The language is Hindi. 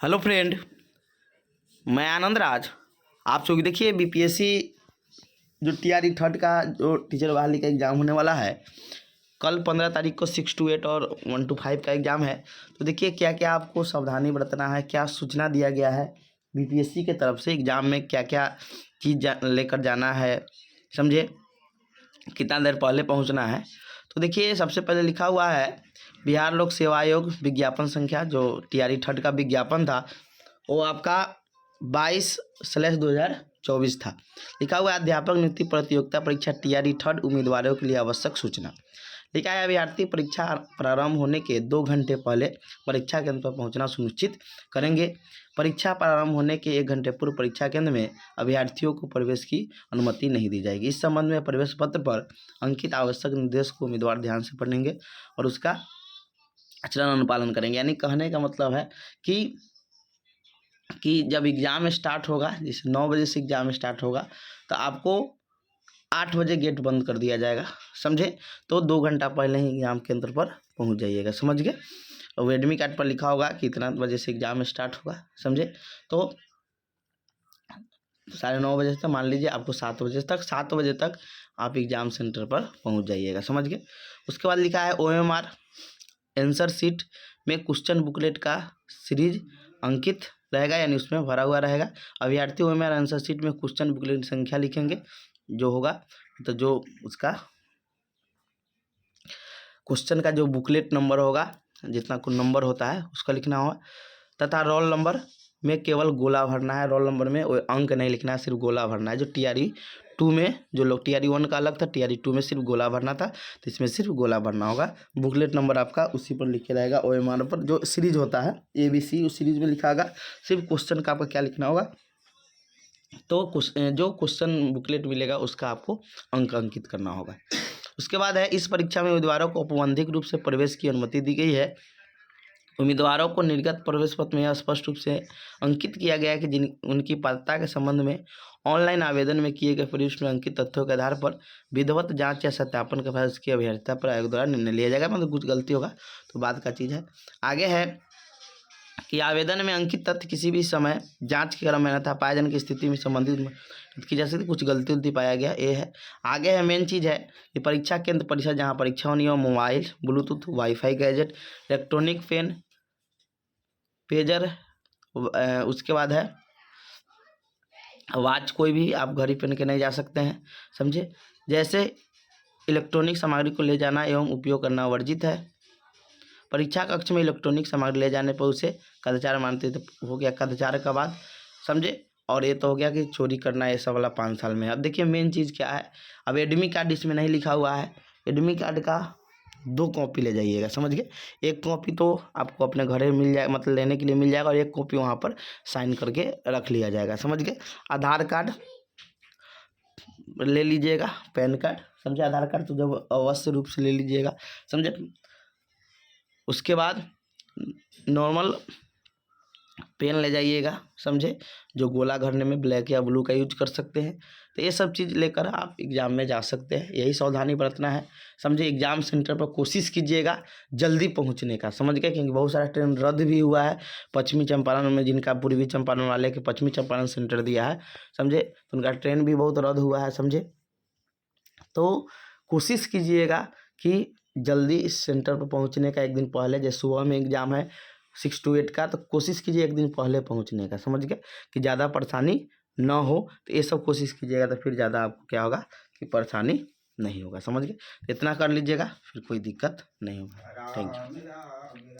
हेलो फ्रेंड, मैं आनंद राज। आप लोग देखिए बीपीएससी जो टीआरई थर्ड का जो टीचर बहाली का एग्ज़ाम होने वाला है, कल 15 तारीख को 6 to 8 और 1 to 5 का एग्ज़ाम है। तो देखिए क्या क्या आपको सावधानी बरतना है, क्या सूचना दिया गया है बीपीएससी के तरफ से, एग्ज़ाम में क्या क्या चीज़ लेकर जाना है, समझे, कितना देर पहले पहुंचना है। तो देखिए सबसे पहले लिखा हुआ है बिहार लोक सेवा आयोग विज्ञापन संख्या, जो टीआरई थर्ड का विज्ञापन था वो आपका 22/2024 था। लिखा हुआ है अध्यापक नियुक्ति प्रतियोगिता परीक्षा टीआरई थर्ड उम्मीदवारों के लिए आवश्यक सूचना। लिखा है अभ्यर्थी परीक्षा प्रारंभ होने के 2 घंटे पहले परीक्षा केंद्र पर पहुंचना सुनिश्चित करेंगे। परीक्षा प्रारंभ होने के 1 घंटे पूर्व परीक्षा केंद्र में अभ्यर्थियों को प्रवेश की अनुमति नहीं दी जाएगी। इस संबंध में प्रवेश पत्र पर अंकित आवश्यक निर्देश को उम्मीदवार ध्यान से पढ़ेंगे और उसका आचरण अनुपालन करेंगे। यानी कहने का मतलब है कि जब एग्ज़ाम स्टार्ट होगा, जैसे 9 बजे से एग्ज़ाम स्टार्ट होगा, तो आपको 8 बजे गेट बंद कर दिया जाएगा, समझे। तो 2 घंटा पहले ही एग्ज़ाम केंद्र पर पहुंच जाइएगा, समझ गए। और एडमिट कार्ड पर लिखा होगा कि इतना बजे से एग्ज़ाम स्टार्ट होगा, समझे। तो 9:30 बजे तक, मान लीजिए आपको 7 बजे तक आप एग्ज़ाम सेंटर पर पहुंच जाइएगा, समझ गए। उसके बाद लिखा है OMR आंसर शीट में क्वेश्चन बुकलेट का सीरीज अंकित रहेगा, यानी उसमें भरा हुआ रहेगा। अभ्यर्थी OMR आंसर शीट में क्वेश्चन बुकलेट संख्या लिखेंगे जो होगा, तो जो उसका क्वेश्चन का जो बुकलेट नंबर होगा, जितना कुछ नंबर होता है उसका लिखना होगा, तथा रोल नंबर में केवल गोला भरना है। रोल नंबर में अंक नहीं लिखना है, सिर्फ गोला भरना है। जो टीआरई 2 में, जो लोग टीआरई 1 का अलग था, टीआरई 2 में सिर्फ गोला भरना था, तो इसमें सिर्फ गोला भरना होगा। बुकलेट नंबर आपका उसी पर लिखे रहेगा, OMR पर जो सीरीज होता है ABC, उस सीरीज में लिखा होगा। सिर्फ क्वेश्चन का आपका क्या लिखना होगा, तो जो क्वेश्चन बुकलेट मिलेगा उसका आपको अंक अंकित करना होगा। उसके बाद है इस परीक्षा में उम्मीदवारों को औपबंधिक रूप से प्रवेश की अनुमति दी गई है। उम्मीदवारों को निर्गत प्रवेश पत्र में स्पष्ट रूप से अंकित किया गया है कि उनकी पात्रता के संबंध में ऑनलाइन आवेदन में किए गए प्रविष्ट में अंकित तथ्यों के आधार पर विधिवत जांच या सत्यापन के बाद उसकी अभ्यर्थता पर आयोग द्वारा निर्णय लिया जाएगा। मतलब कुछ गलती होगा तो बाद का चीज़ है। आगे है कि आवेदन में अंकित तथ्य किसी भी समय जांच के क्रम में न था पाए जाने की स्थिति में संबंधित की जा सकती, कुछ गलती उलती पाया गया, ये है। आगे है मेन चीज़ है कि परीक्षा केंद्र परिसर जहाँ परीक्षा होनी हो, mobile, bluetooth, wifi gadget, electronic pen, pager, उसके बाद है वॉच, कोई भी आप घड़ी पहन के नहीं जा सकते हैं, समझे। जैसे इलेक्ट्रॉनिक सामग्री को ले जाना एवं उपयोग करना वर्जित है। परीक्षा कक्ष में इलेक्ट्रॉनिक सामग्री ले जाने पर उसे कदाचार मानते हो गया, कदाचार का बाद, समझे। और ये तो हो गया कि चोरी करना, ये सब वाला 5 साल में। अब देखिए मेन चीज़ क्या है, अब एडमिट कार्ड इसमें नहीं लिखा हुआ है। एडमिट कार्ड का 2 कॉपी ले जाइएगा, समझ गए। एक कॉपी तो आपको अपने घर में मिल जाएगा, मतलब लेने के लिए मिल जाएगा, और एक कॉपी वहाँ पर साइन करके रख लिया जाएगा, समझ गए। आधार कार्ड ले लीजिएगा, पैन कार्ड, समझे। आधार कार्ड तो जब अवश्य रूप से ले लीजिएगा, समझे। उसके बाद नॉर्मल पेन ले जाइएगा, समझे, जो गोला भरने में ब्लैक या ब्लू का यूज कर सकते हैं। तो ये सब चीज़ लेकर आप एग्ज़ाम में जा सकते हैं, यही सावधानी बरतना है, समझे। एग्ज़ाम सेंटर पर कोशिश कीजिएगा जल्दी पहुंचने का, समझ गए, क्योंकि बहुत सारा ट्रेन रद्द भी हुआ है पश्चिमी चंपारण में, जिनका पूर्वी चंपारण वाले के पश्चिमी चंपारण सेंटर दिया है, समझे, तो उनका ट्रेन भी बहुत रद्द हुआ है, समझे। तो कोशिश कीजिएगा कि जल्दी इस सेंटर पर पहुंचने का। 1 दिन पहले, जैसे सुबह में एग्ज़ाम है 6 to 8 का, तो कोशिश कीजिए 1 दिन पहले पहुंचने का, समझ गए, कि ज़्यादा परेशानी ना हो। तो ये सब कोशिश कीजिएगा, तो फिर ज़्यादा आपको क्या होगा कि परेशानी नहीं होगा, समझ गए। इतना कर लीजिएगा, फिर कोई दिक्कत नहीं होगा। Thank you.